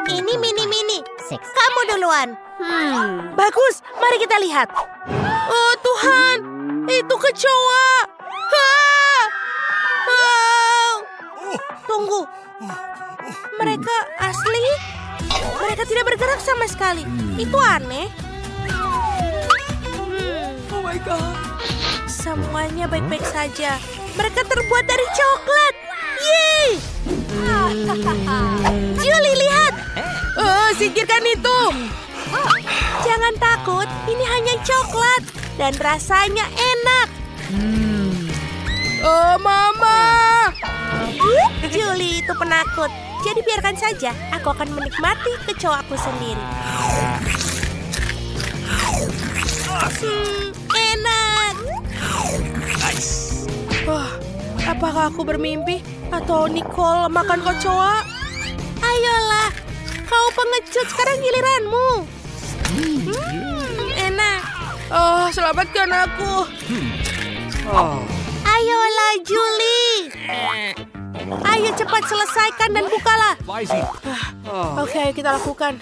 Ini mini-mini. Kamu duluan. Bagus, mari kita lihat. Oh Tuhan, itu kecoa. Tunggu, mereka asli? Mereka tidak bergerak sama sekali. Itu aneh. Oh my God. Semuanya baik-baik saja. Mereka terbuat dari coklat. Yeay! Julie, lihat. Singkirkan itu. Jangan takut, ini hanya coklat. Dan rasanya enak. Oh, Mama. Julie itu penakut. Jadi biarkan saja, aku akan menikmati kecoaku sendiri. Enak. Nice. Apakah aku bermimpi? Atau Nicole makan kecoa? Ayolah, kau pengecut, sekarang giliranmu. Enak. Oh, selamatkan aku. Ayolah, Julie. Ayo cepat selesaikan dan bukalah. Oke, kita lakukan.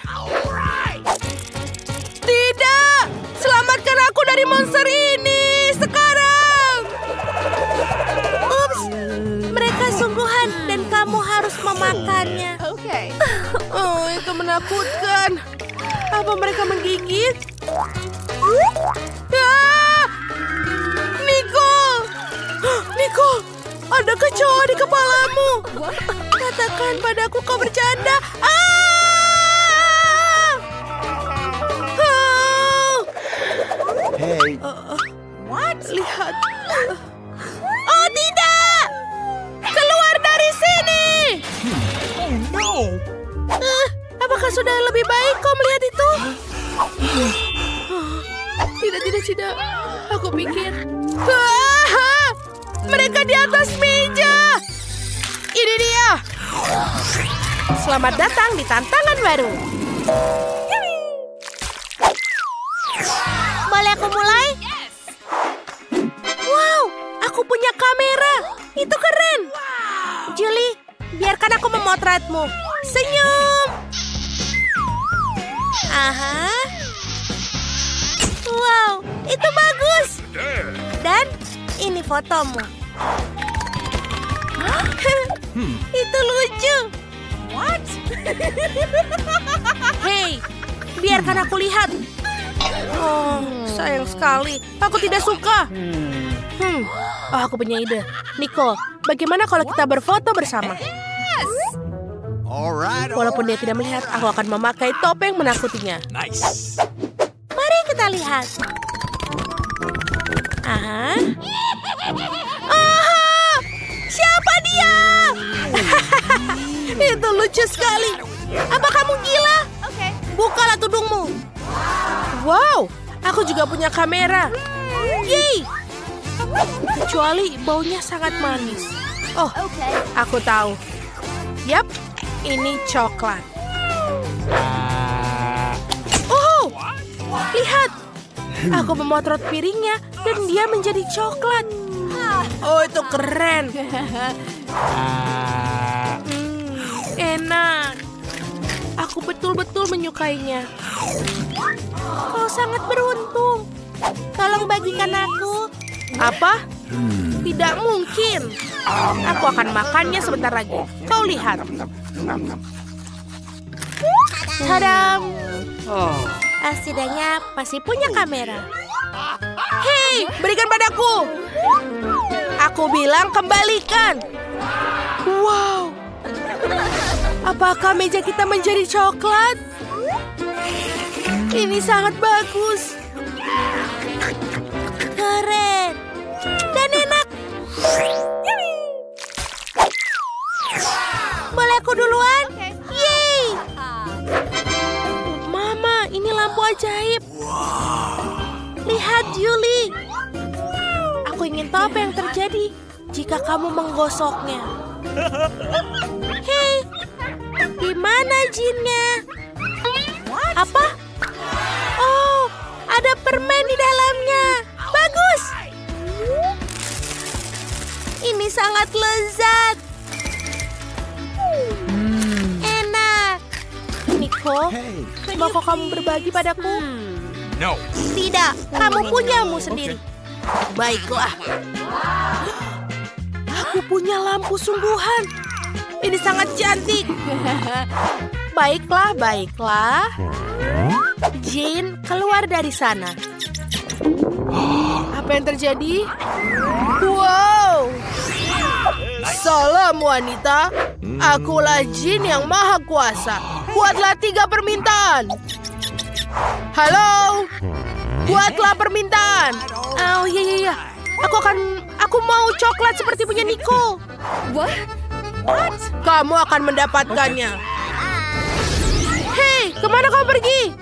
Tidak! Selamatkan aku dari monster ini! Sekarang! Ups! Mereka sungguhan dan kamu harus memakannya. Oh, itu menakutkan. Apa mereka menggigit? Nicole! Nicole! Ada kecoa di kepalamu. Katakan padaku kau bercanda. Hey. What? Lihat. Oh tidak! Keluar dari sini! Oh no. Apakah sudah lebih baik kau melihat itu? Tidak. Aku pikir. Mereka di atas meja. Ini dia. Selamat datang di tantangan baru. Boleh aku mulai? Wow, aku punya kamera. Itu keren. Julie, biarkan aku memotretmu. Senyum. Aha. Wow, itu bagus. Dan ini fotomu. Itu lucu. What? Hei, biarkan aku lihat. Oh, sayang sekali. Aku tidak suka. Oh, aku punya ide. Nicole, bagaimana kalau kita berfoto bersama? Alright. Walaupun dia tidak melihat, aku akan memakai topeng menakutinya. Nice. Mari kita lihat. Aha. Siapa dia? Itu lucu sekali. Apa kamu gila? Bukalah tudungmu. Wow, aku juga punya kamera. Yeay. Kecuali baunya sangat manis. Oh, aku tahu. Yap, ini coklat. Oh, lihat. Aku memotret piringnya dan dia menjadi coklat. Oh, itu keren. Enak. Aku betul-betul menyukainya. Kau sangat beruntung. Tolong bagikan aku. Apa? Tidak mungkin. Aku akan makannya sebentar lagi. Kau lihat. Tadam. Setidaknya pasti punya kamera. Hei, berikan padaku. Aku bilang kembalikan. Wow. Apakah meja kita menjadi coklat? Ini sangat bagus. Keren. Dan enak. Boleh aku duluan? Yeay. Mama, ini lampu ajaib. Lihat, Julie. Aku ingin tahu apa yang terjadi jika kamu menggosoknya. Hei, di mana jinnya? Apa? Oh, ada permen di dalamnya. Bagus. Ini sangat lezat. Enak. Niko. Maukah kamu berbagi padaku? No. Tidak, kamu punyamu sendiri. Baiklah. Aku punya lampu sungguhan. Ini sangat cantik. Baiklah, baiklah. Jane, keluar dari sana. Apa yang terjadi? Wow. Salam wanita. Akulah Jin yang maha kuasa. Buatlah 3 permintaan. Halo. Buatlah permintaan. Oh iya. Aku mau coklat seperti punya Niko. What? Kamu akan mendapatkannya. Hei, kemana kau pergi?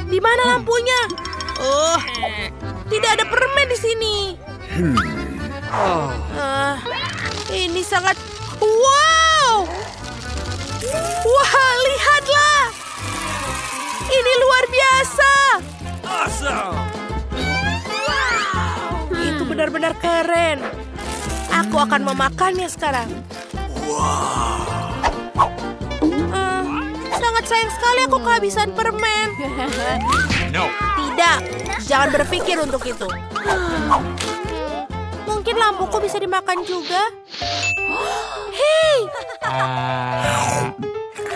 Di mana lampunya? Oh, tidak ada permen di sini. Ini sangat... Wow! Wah, lihatlah! Ini luar biasa! Awesome. Itu benar-benar keren. Aku akan memakannya sekarang. Sangat sayang sekali aku kehabisan permen. No. Tidak, jangan berpikir untuk itu. Mungkin lampuku bisa dimakan juga. Hei!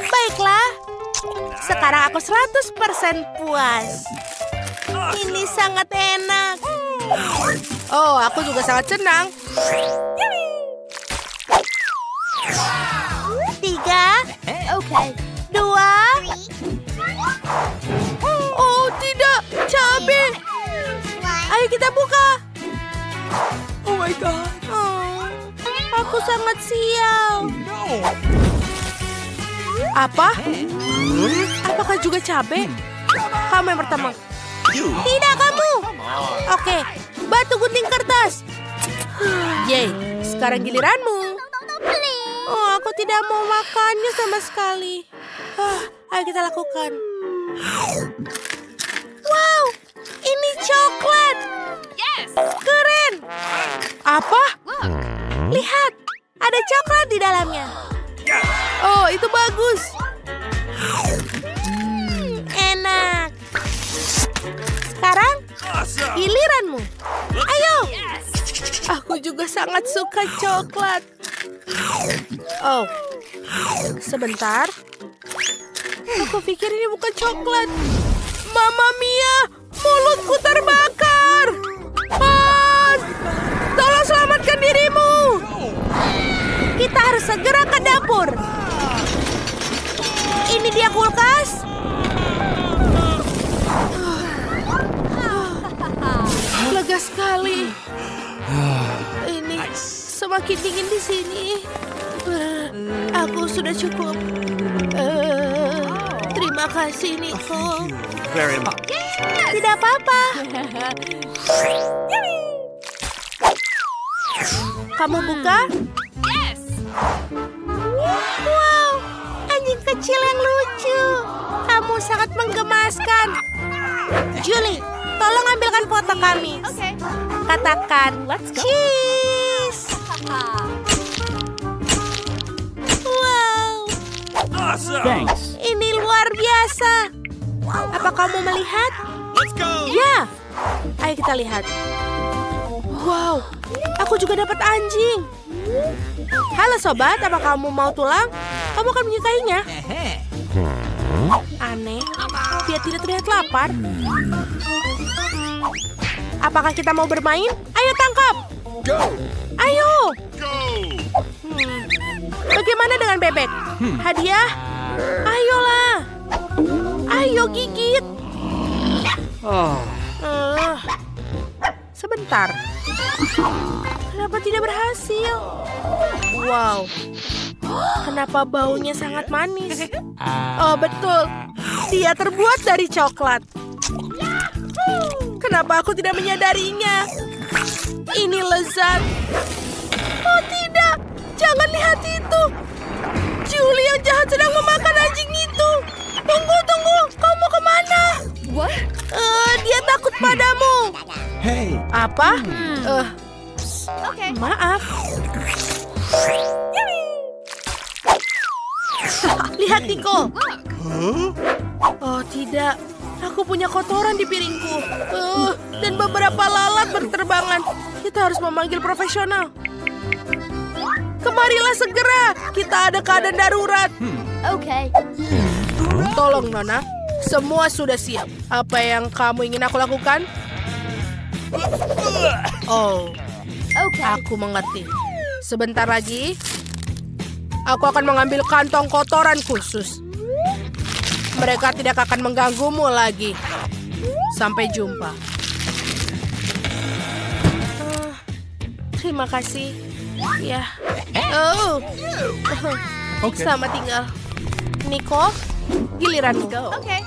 Baiklah. Sekarang aku 100% puas. Ini sangat enak. Oh, aku juga sangat senang. 3, Okay. 2. Oh, tidak. Cabai. Ayo kita buka. Oh my God. Oh, aku sangat sial. No. Apa? Apakah juga cabai? Kamu yang pertama. Tidak, kamu. Oke, batu gunting kertas. Yeay, sekarang giliranmu. Oh, aku tidak mau makannya sama sekali. Ayo kita lakukan. Wow, ini coklat. Keren. Apa? Lihat, ada coklat di dalamnya. Oh, itu bagus. Enak. Sekarang Awesome. giliranmu. Ayo. Aku juga sangat suka coklat. Oh, sebentar. Aku pikir ini bukan coklat. Mamma mia, mulutku terbakar. Tolong selamatkan dirimu. Kita harus segera ke dapur. Ini dia kulkas. Lega sekali. Ini semakin dingin di sini. Aku sudah cukup. Terima kasih, Niko. Very much. Tidak apa-apa. Kamu buka? Wow, anjing kecil yang lucu. Kamu sangat menggemaskan. Julie, tolong ambilkan foto kami. Katakan, cheese. Wow, Awesome. Thanks. ini luar biasa. Apa kamu melihat? Let's go. Ya, ayo kita lihat. Wow, aku juga dapat anjing. Halo sobat, apa kamu mau tulang? Kamu akan menyukainya. Aneh, dia tidak terlihat lapar. Apakah kita mau bermain? Ayo tangkap. Go. Ayo. Go. Bagaimana dengan bebek? Hadiah? Ayolah. Ayo gigit. Sebentar. Kenapa tidak berhasil? Wow. Kenapa baunya sangat manis? Oh betul. Dia terbuat dari coklat. Kenapa aku tidak menyadarinya? Ini lezat. Oh tidak. Jangan lihat itu. Julie yang jahat sedang memakan anjing itu. Tunggu. Kau mau kemana? What? Dia takut padamu. Hey. Apa? Okay. Lihat, Nico. Oh, tidak. Aku punya kotoran di piringku. Dan beberapa lalat berterbangan. Kita harus memanggil profesional. Kemarilah segera. Kita ada keadaan darurat. Okay. Tolong, Nona. Semua sudah siap. Apa yang kamu ingin aku lakukan? Oh, Okay. aku mengerti. Sebentar lagi, aku akan mengambil kantong kotoran khusus. Mereka tidak akan mengganggumu lagi. Sampai jumpa. Terima kasih. Ya. Oh. Okay. Selamat tinggal. Nico, giliranmu. Okay.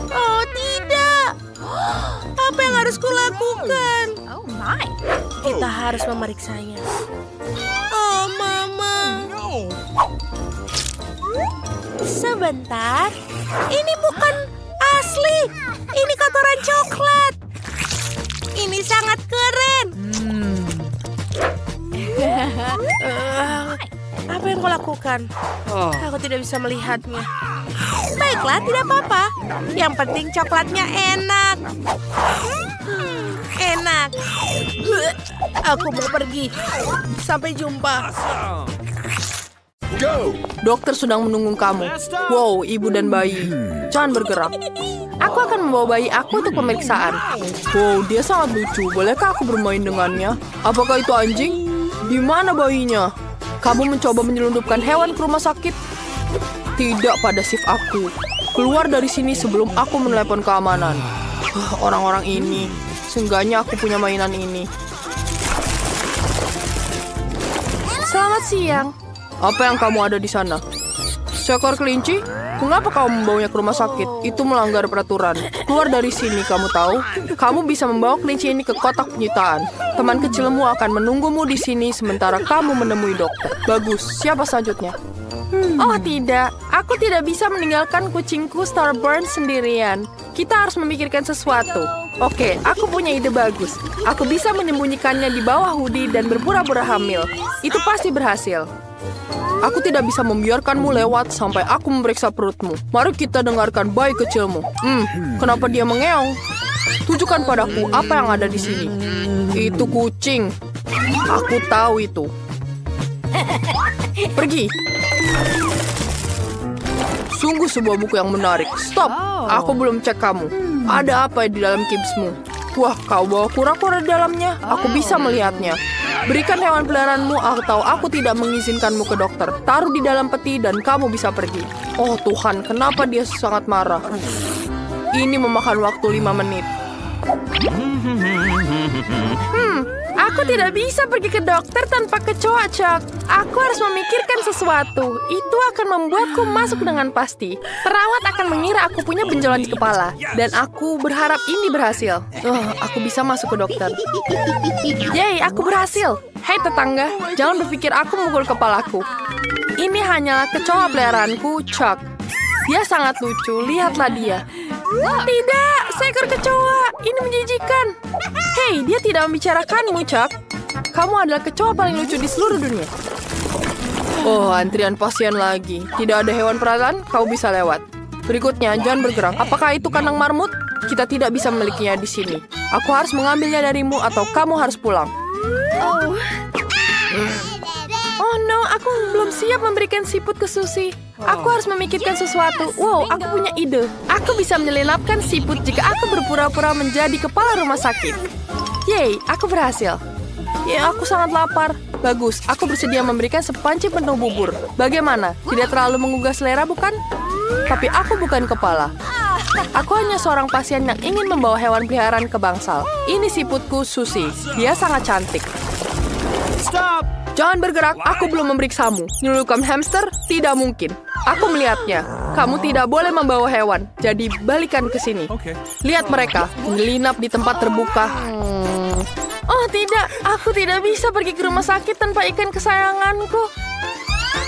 Oh, tidak. Apa yang harus kulakukan? Oh my. Kita harus memeriksanya. Oh, Mama. Sebentar. Ini bukan asli. Ini kotoran coklat. Ini sangat keren. Apa yang kau lakukan? Aku tidak bisa melihatnya. Baiklah, tidak apa-apa. Yang penting coklatnya enak. Enak. Aku mau pergi. Sampai jumpa. Go! Dokter sedang menunggu kamu. Wow, ibu dan bayi. Jangan bergerak. Aku akan membawa bayi aku untuk pemeriksaan. Wow, dia sangat lucu. Bolehkah aku bermain dengannya? Apakah itu anjing? Di mana bayinya? Kamu mencoba menyelundupkan hewan ke rumah sakit? Tidak pada shift aku. Keluar dari sini sebelum aku menelepon keamanan. Orang-orang ini. Seenggaknya aku punya mainan ini. Selamat siang. Apa yang kamu ada di sana? Seekor kelinci? Mengapa kamu membawanya ke rumah sakit? Itu melanggar peraturan. Keluar dari sini, kamu tahu? Kamu bisa membawa kelinci ini ke kotak penyitaan. Teman kecilmu akan menunggumu di sini sementara kamu menemui dokter. Bagus, siapa selanjutnya? Oh tidak, aku tidak bisa meninggalkan kucingku Starburn sendirian. Kita harus memikirkan sesuatu. Oke, aku punya ide bagus. Aku bisa menyembunyikannya di bawah hoodie dan berpura-pura hamil. Itu pasti berhasil. Aku tidak bisa membiarkanmu lewat sampai aku memeriksa perutmu. Mari kita dengarkan bayi kecilmu. Kenapa dia mengeong? Tunjukkan padaku apa yang ada di sini. Itu kucing. Aku tahu itu. Pergi. Sungguh sebuah buku yang menarik. Stop. Aku belum cek kamu. Ada apa di dalam kibsmu? Wah, kau bawa kura-kura di dalamnya. Aku bisa melihatnya. Berikan hewan peliharaanmu atau aku tidak mengizinkanmu ke dokter. Taruh di dalam peti dan kamu bisa pergi. Oh Tuhan, kenapa dia sangat marah? Ini memakan waktu 5 menit. Aku tidak bisa pergi ke dokter tanpa kecoa, Chuck. Aku harus memikirkan sesuatu. Itu akan membuatku masuk dengan pasti. Perawat akan mengira aku punya benjolan di kepala. Dan aku berharap ini berhasil. Aku bisa masuk ke dokter. Yeay, aku berhasil. Hei tetangga, jangan berpikir aku memukul kepalaku. Ini hanyalah kecoa peliharaanku, Chuck. Dia sangat lucu, lihatlah dia. Tidak, seekor kecoa. Ini menjijikan. Hei, dia tidak membicarakanmu, Chuck. Kamu adalah kecoa paling lucu di seluruh dunia. Oh, antrian pasien lagi. Tidak ada hewan peliharaan, kau bisa lewat. Berikutnya, jangan bergerak. Apakah itu kandang marmut? Kita tidak bisa memilikinya di sini. Aku harus mengambilnya darimu atau kamu harus pulang. Oh no, aku belum siap memberikan siput ke Susi. Aku harus memikirkan sesuatu. Wow, aku punya ide. Aku bisa menyelinapkan siput jika aku berpura-pura menjadi kepala rumah sakit. Yeay, aku berhasil. Ya, aku sangat lapar. Bagus, aku bersedia memberikan sepanci penuh bubur. Bagaimana? Tidak terlalu menggugah selera, bukan? Tapi aku bukan kepala. Aku hanya seorang pasien yang ingin membawa hewan peliharaan ke bangsal. Ini siputku, Susi. Dia sangat cantik. Stop! Jangan bergerak, aku belum memeriksamu. Nyelundupkan hamster? Tidak mungkin. Aku melihatnya. Kamu tidak boleh membawa hewan. Jadi balikan ke sini. Okay. Lihat mereka, menyelinap di tempat terbuka. Oh tidak, aku tidak bisa pergi ke rumah sakit tanpa ikan kesayanganku.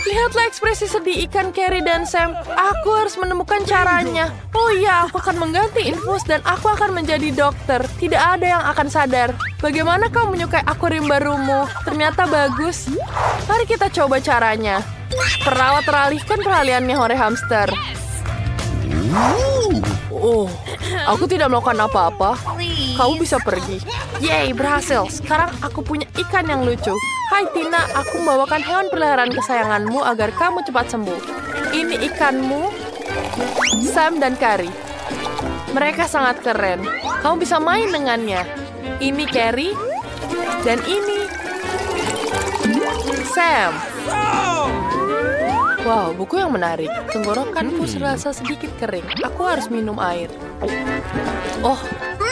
Lihatlah ekspresi sedih ikan Carrie dan Sam. Aku harus menemukan caranya. Oh iya, aku akan mengganti infus dan aku akan menjadi dokter. Tidak ada yang akan sadar. Bagaimana kau menyukai akuarium barumu? Ternyata bagus. Mari kita coba caranya. Perawat teralihkan peralihannya, hore hamster. Oh, aku tidak melakukan apa-apa. Kamu bisa pergi. Yeay, berhasil. Sekarang aku punya ikan yang lucu. Hai Tina, aku membawakan hewan peliharaan kesayanganmu agar kamu cepat sembuh. Ini ikanmu, Sam dan Carrie. Mereka sangat keren. Kamu bisa main dengannya. Ini Carrie, dan ini Sam. Wow, buku yang menarik. Tenggorokanku serasa sedikit kering. Aku harus minum air. Oh,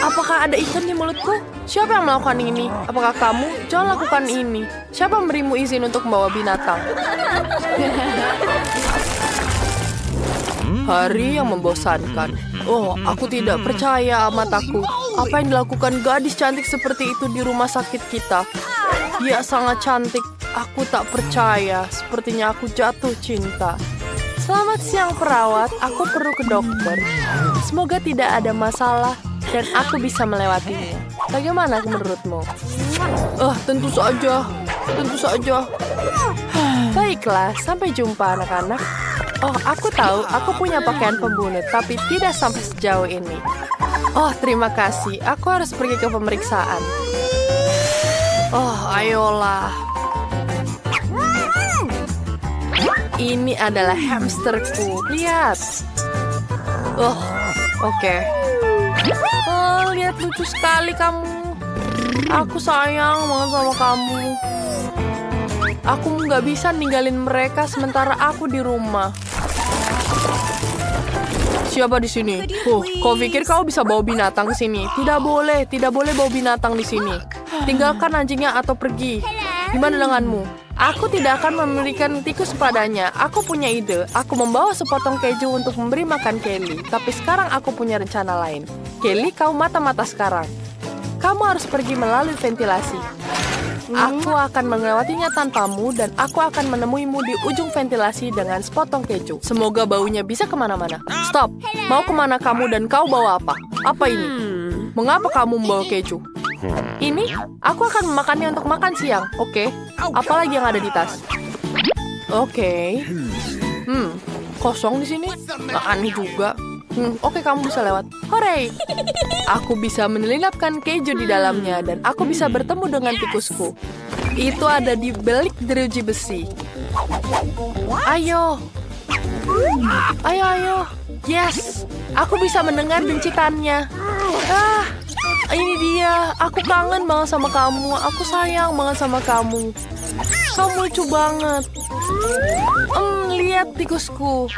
apakah ada ikan di mulutku? Siapa yang melakukan ini? Apakah kamu? Jangan lakukan ini. Siapa memberimu izin untuk membawa binatang? Hari yang membosankan. Oh, aku tidak percaya mataku. Apa yang dilakukan gadis cantik seperti itu di rumah sakit kita? Dia sangat cantik. Aku tak percaya. Sepertinya aku jatuh cinta. Selamat siang perawat. Aku perlu ke dokter. Semoga tidak ada masalah dan aku bisa melewatinya. Bagaimana menurutmu? Tentu saja. Tentu saja. Baiklah, sampai jumpa anak-anak. Oh, aku tahu. Aku punya pakaian pembunuh, tapi tidak sampai sejauh ini. Oh, terima kasih. Aku harus pergi ke pemeriksaan. Oh, ayolah. Ini adalah hamsterku. Lihat. Oh, oke. Oh, lihat lucu sekali kamu. Aku sayang banget sama kamu. Aku nggak bisa ninggalin mereka sementara aku di rumah. Siapa di sini? Kau pikir kau bisa bawa binatang ke sini? Tidak boleh bawa binatang di sini. Tinggalkan anjingnya atau pergi. Gimana denganmu? Aku tidak akan memberikan tikus padanya. Aku punya ide. Aku membawa sepotong keju untuk memberi makan Kelly. Tapi sekarang aku punya rencana lain. Kelly, kau mata-mata sekarang. Kamu harus pergi melalui ventilasi. Aku akan melewatinya tanpamu dan aku akan menemuimu di ujung ventilasi dengan sepotong keju. Semoga baunya bisa kemana-mana. Stop. Mau kemana kamu dan kau bawa apa? Apa ini? Mengapa kamu membawa keju? Ini, aku akan memakannya untuk makan siang. Oke. Apalagi yang ada di tas? Oke. Kosong di sini. Aneh juga. Oke, kamu bisa lewat. Hore! Aku bisa menyelinapkan keju di dalamnya dan aku bisa bertemu dengan tikusku. Itu ada di belik jeruji besi. Ayo. Ayo. Yes. Aku bisa mendengar bencitannya. Ini dia. Aku kangen banget sama kamu. Aku sayang banget sama kamu. Kamu lucu banget. Lihat tikusku.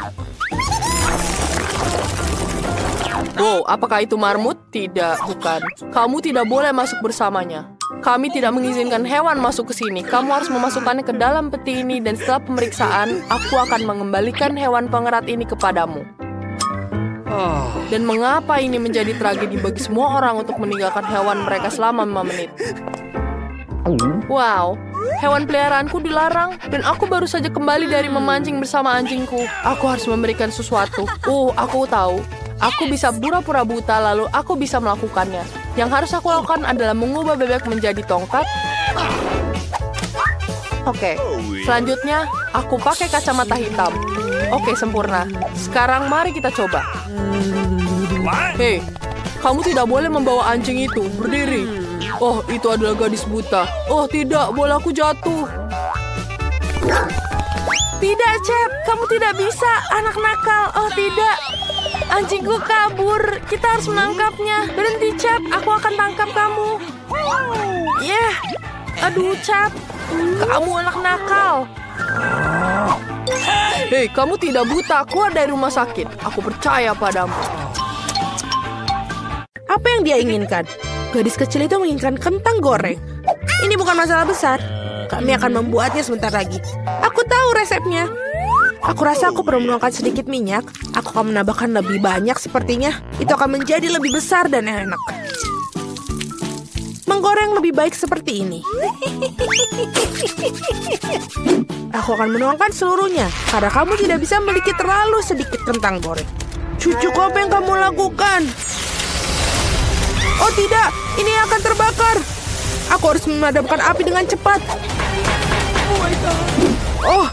Wow, apakah itu marmut? Tidak, bukan. Kamu tidak boleh masuk bersamanya. Kami tidak mengizinkan hewan masuk ke sini. Kamu harus memasukkannya ke dalam peti ini dan setelah pemeriksaan, aku akan mengembalikan hewan pengerat ini kepadamu. Dan mengapa ini menjadi tragedi bagi semua orang untuk meninggalkan hewan mereka selama 5 menit? Wow, hewan peliharaanku dilarang dan aku baru saja kembali dari memancing bersama anjingku. Aku harus memberikan sesuatu. Aku tahu. Aku bisa pura-pura buta lalu aku bisa melakukannya. Yang harus aku lakukan adalah mengubah bebek menjadi tongkat. Oke, selanjutnya aku pakai kacamata hitam. Oke, sempurna. Sekarang mari kita coba. Hei, kamu tidak boleh membawa anjing itu. Berdiri. Oh, itu adalah gadis buta. Oh, tidak. Bola aku jatuh. Tidak, Chap. Kamu tidak bisa. Anak nakal. Oh, tidak. Anjingku kabur. Kita harus menangkapnya. Berhenti, Chap. Aku akan tangkap kamu. Aduh, Chap. Kamu anak nakal. Hei, kamu tidak buta. Keluar dari rumah sakit. Aku percaya padamu. Apa yang dia inginkan? Gadis kecil itu menginginkan kentang goreng. Ini bukan masalah besar. Kami akan membuatnya sebentar lagi. Aku tahu resepnya. Aku rasa aku perlu menuangkan sedikit minyak. Aku akan menambahkan lebih banyak sepertinya. Itu akan menjadi lebih besar dan enak. Menggoreng lebih baik seperti ini. Aku akan menuangkan seluruhnya. Karena kamu tidak bisa memiliki terlalu sedikit kentang goreng. Cucuku, apa yang kamu lakukan? Oh tidak, ini akan terbakar. Aku harus memadamkan api dengan cepat. Oh,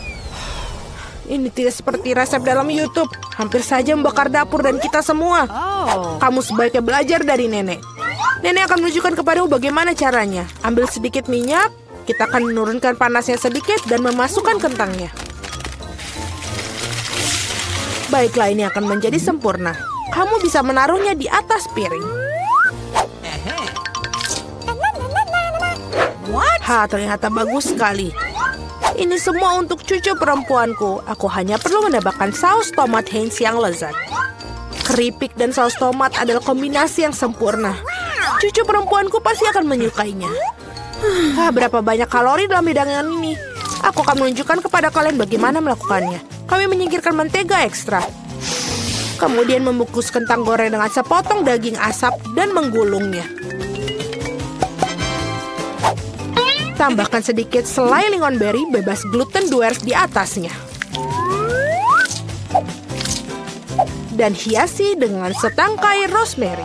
Ini tidak seperti resep dalam YouTube. Hampir saja membakar dapur dan kita semua. Kamu sebaiknya belajar dari nenek. Nenek akan menunjukkan kepadamu bagaimana caranya. Ambil sedikit minyak. Kita akan menurunkan panasnya sedikit dan memasukkan kentangnya. Baiklah, ini akan menjadi sempurna. Kamu bisa menaruhnya di atas piring. Ternyata bagus sekali. Ini semua untuk cucu perempuanku. Aku hanya perlu menambahkan saus tomat Heinz yang lezat. Keripik dan saus tomat adalah kombinasi yang sempurna. Cucu perempuanku pasti akan menyukainya. Berapa banyak kalori dalam hidangan ini? Aku akan menunjukkan kepada kalian bagaimana melakukannya. Kami menyingkirkan mentega ekstra. Kemudian membungkus kentang goreng dengan sepotong daging asap dan menggulungnya. Tambahkan sedikit selai lingonberry bebas gluten Duers di atasnya. Dan hiasi dengan setangkai rosemary.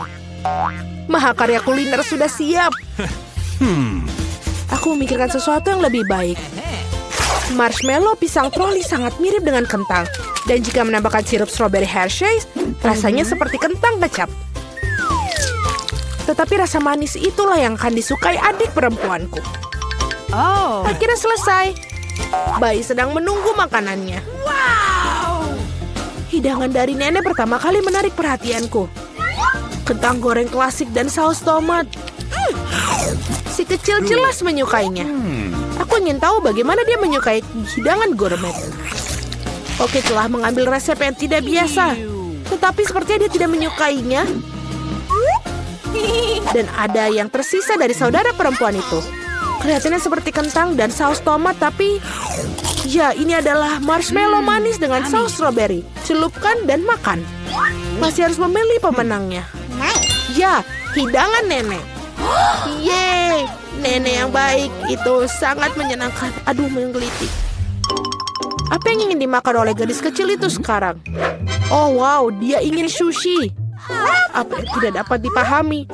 Mahakarya kuliner sudah siap. Aku memikirkan sesuatu yang lebih baik. Marshmallow pisang troli sangat mirip dengan kentang. Dan jika menambahkan sirup strawberry Hershey's, rasanya seperti kentang kecap. Tetapi rasa manis itulah yang akan disukai adik perempuanku. Akhirnya selesai. Bayi sedang menunggu makanannya. Hidangan dari nenek pertama kali menarik perhatianku. Kentang goreng klasik dan saus tomat. Si kecil jelas menyukainya. Aku ingin tahu bagaimana dia menyukai hidangan gourmet. Oke, telah mengambil resep yang tidak biasa. Tetapi sepertinya dia tidak menyukainya. Dan ada yang tersisa dari saudara perempuan itu. Kelihatannya seperti kentang dan saus tomat, tapi ya, ini adalah marshmallow manis dengan saus strawberry. Celupkan dan makan. Masih harus memilih pemenangnya. Ya, hidangan nenek. Yeay, nenek yang baik. Itu sangat menyenangkan. Aduh, menggelitik. Apa yang ingin dimakan oleh gadis kecil itu sekarang? Oh wow, dia ingin sushi. Apa yang tidak dapat dipahami?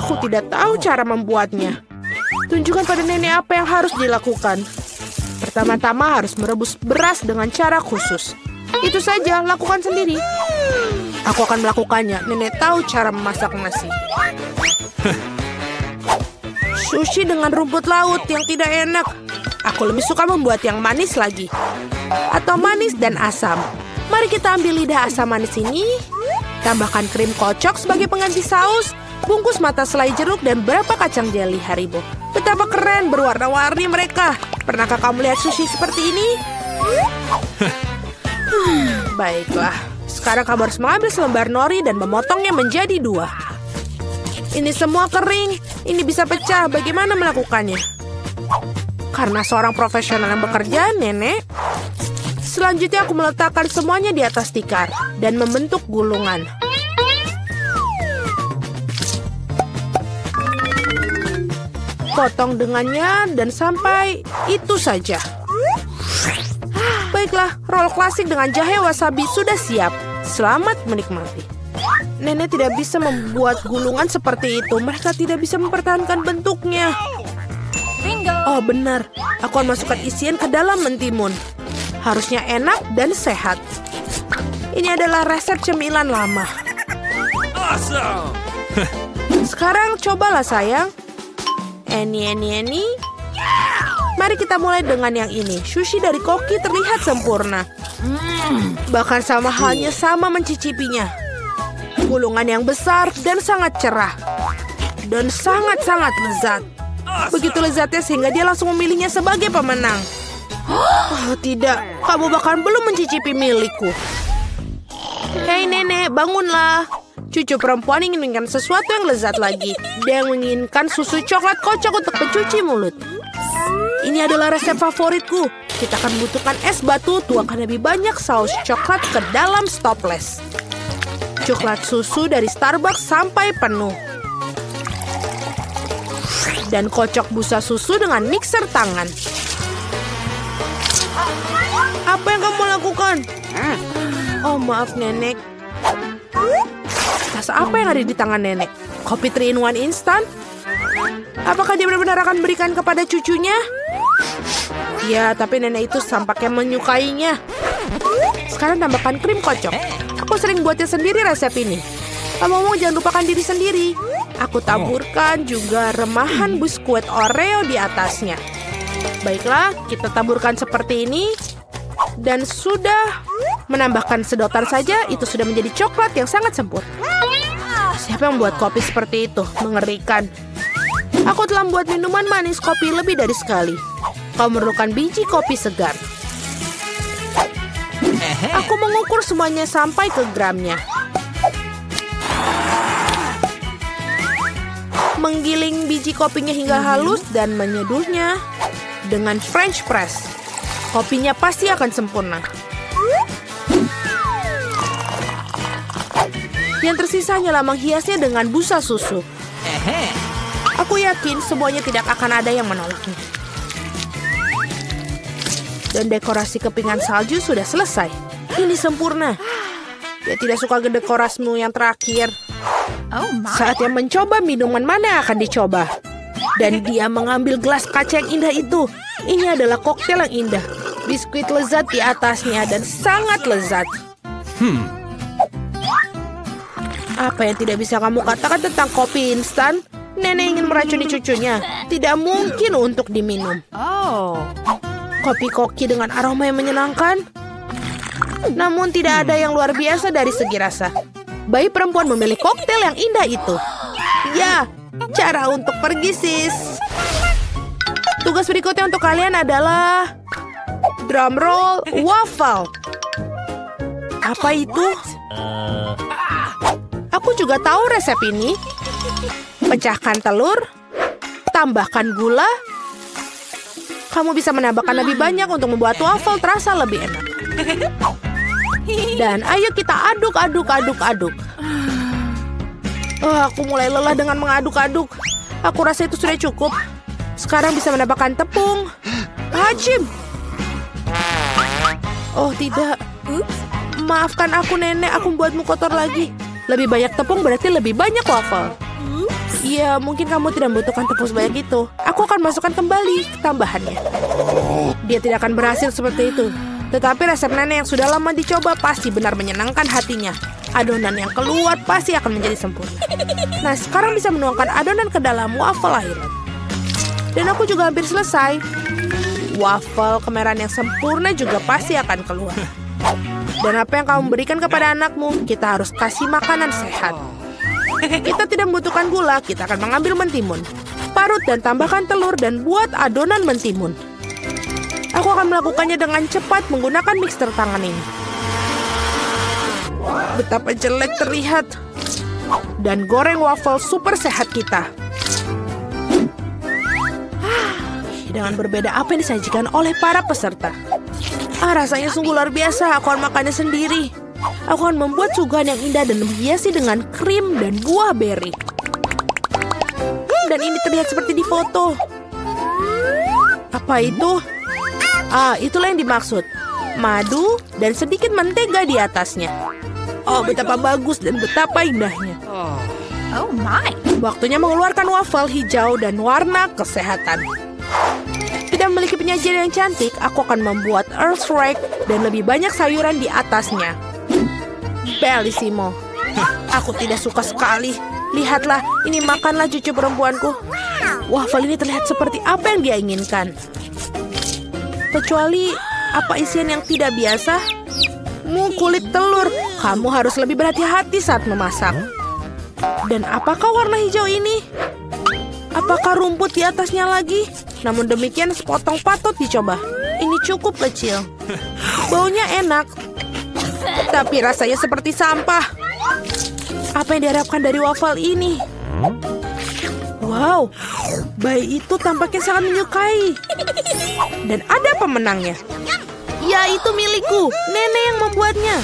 Aku tidak tahu cara membuatnya. Tunjukkan pada nenek apa yang harus dilakukan. Pertama-tama harus merebus beras dengan cara khusus. Itu saja, lakukan sendiri. Aku akan melakukannya. Nenek tahu cara memasak nasi. Sushi dengan rumput laut yang tidak enak. Aku lebih suka membuat yang manis lagi. Atau manis dan asam. Mari kita ambil lidah asam manis ini. Tambahkan krim kocok sebagai pengganti saus. Bungkus mata selai jeruk dan berapa kacang jelly Haribo. Betapa keren berwarna-warni mereka. Pernahkah kamu lihat sushi seperti ini? Baiklah. Sekarang kamu harus mengambil selembar nori dan memotongnya menjadi 2. Ini semua kering. Ini bisa pecah. Bagaimana melakukannya? Karena seorang profesional yang bekerja, nenek. Selanjutnya aku meletakkan semuanya di atas tikar dan membentuk gulungan. Potong dengannya dan sampai itu saja. Baiklah, roll klasik dengan jahe wasabi sudah siap. Selamat menikmati. Nenek tidak bisa membuat gulungan seperti itu. Mereka tidak bisa mempertahankan bentuknya. Oh benar, aku akan masukkan isian ke dalam mentimun. Harusnya enak dan sehat. Ini adalah resep cemilan lama. Awesome. Sekarang cobalah sayang. Eni. Mari kita mulai dengan yang ini. Sushi dari koki terlihat sempurna. Bahkan sama halnya sama mencicipinya. Gulungan yang besar dan sangat cerah. Dan sangat-sangat lezat. Begitu lezatnya sehingga dia langsung memilihnya sebagai pemenang. Oh tidak, kamu bahkan belum mencicipi milikku. Hei nenek, bangunlah. Cucu perempuan ingin menginginkan sesuatu yang lezat lagi. Dia menginginkan susu coklat kocok untuk pencuci mulut. Ini adalah resep favoritku. Kita akan membutuhkan es batu, tuangkan lebih banyak saus coklat ke dalam stopless. Coklat susu dari Starbucks sampai penuh. Dan kocok busa susu dengan mixer tangan. Apa yang kamu lakukan? Oh maaf nenek. Tas apa yang ada di tangan nenek? Kopi 3-in-1 instan? Apakah dia benar-benar akan berikan kepada cucunya? Ya, tapi nenek itu tampaknya menyukainya. Sekarang tambahkan krim kocok. Aku sering buatnya sendiri resep ini. Ngomong-ngomong, jangan lupakan diri sendiri. Aku taburkan juga remahan biskuit Oreo di atasnya. Baiklah, kita taburkan seperti ini. Dan sudah menambahkan sedotan saja, itu sudah menjadi coklat yang sangat sempurna. Siapa yang membuat kopi seperti itu? Mengerikan. Aku telah membuat minuman manis kopi lebih dari sekali. Kau memerlukan biji kopi segar. Aku mengukur semuanya sampai ke gramnya. Menggiling biji kopinya hingga halus dan menyeduhnya dengan French press. Kopinya pasti akan sempurna. Yang tersisa hanyalah menghiasnya dengan busa susu. Aku yakin semuanya tidak akan ada yang menolaknya. Dan dekorasi kepingan salju sudah selesai. Ini sempurna. Dia tidak suka dekorasimu yang terakhir. Saatnya mencoba minuman mana akan dicoba. Dan dia mengambil gelas kaca yang indah itu. Ini adalah koktail yang indah. Biskuit lezat di atasnya dan sangat lezat. Apa yang tidak bisa kamu katakan tentang kopi instan? Nenek ingin meracuni cucunya. Tidak mungkin untuk diminum. Kopi koki dengan aroma yang menyenangkan. Namun tidak ada yang luar biasa dari segi rasa. Bayi perempuan memilih koktail yang indah itu. Ya, cara untuk pergi, sis. Tugas berikutnya untuk kalian adalah drum roll waffle. Apa itu? Aku juga tahu resep ini. Pecahkan telur, tambahkan gula. Kamu bisa menambahkan lebih banyak untuk membuat waffle terasa lebih enak. Dan ayo kita aduk. Aku mulai lelah dengan mengaduk-aduk. Aku rasa itu sudah cukup. Sekarang bisa menambahkan tepung. Hajim. Oh tidak. Maafkan aku nenek, aku membuatmu kotor lagi. Lebih banyak tepung berarti lebih banyak waffle. Iya, mungkin kamu tidak membutuhkan tepung sebanyak itu. Aku akan masukkan kembali tambahannya. Dia tidak akan berhasil seperti itu. Tetapi resep nenek yang sudah lama dicoba pasti benar menyenangkan hatinya. Adonan yang keluar pasti akan menjadi sempurna. Nah, sekarang bisa menuangkan adonan ke dalam waffle akhiran. Dan aku juga hampir selesai. Waffle kemerahan yang sempurna juga pasti akan keluar. Dan apa yang kamu berikan kepada anakmu, kita harus kasih makanan sehat. Kita tidak membutuhkan gula, kita akan mengambil mentimun. Parut dan tambahkan telur dan buat adonan mentimun. Aku akan melakukannya dengan cepat menggunakan mixer tangan ini. Betapa jelek terlihat. Dan goreng waffle super sehat kita. Dengan berbeda apa yang disajikan oleh para peserta. Rasanya sungguh luar biasa. Aku akan makannya sendiri. Aku akan membuat suguhan yang indah dan menghiasi dengan krim dan buah beri. Dan ini terlihat seperti di foto. Apa itu? Itulah yang dimaksud. Madu dan sedikit mentega di atasnya. Oh, betapa bagus dan betapa indahnya. Oh my. Waktunya mengeluarkan waffle hijau dan warna kesehatan. Tidak memiliki penyajian yang cantik, aku akan membuat earth rake dan lebih banyak sayuran di atasnya. Bellissimo. Aku tidak suka sekali. Lihatlah, ini makanlah cucu perempuanku. Waffle ini terlihat seperti apa yang dia inginkan. Kecuali apa isian yang tidak biasa? Kulit telur. Kamu harus lebih berhati-hati saat memasak. Dan apakah warna hijau ini? Apakah rumput di atasnya lagi? Namun demikian sepotong patut dicoba. Ini cukup kecil. Baunya enak. Tapi rasanya seperti sampah. Apa yang diharapkan dari waffle ini? Wow, bayi itu tampaknya sangat menyukai. Dan ada pemenangnya. Ya, itu milikku. Nenek yang membuatnya.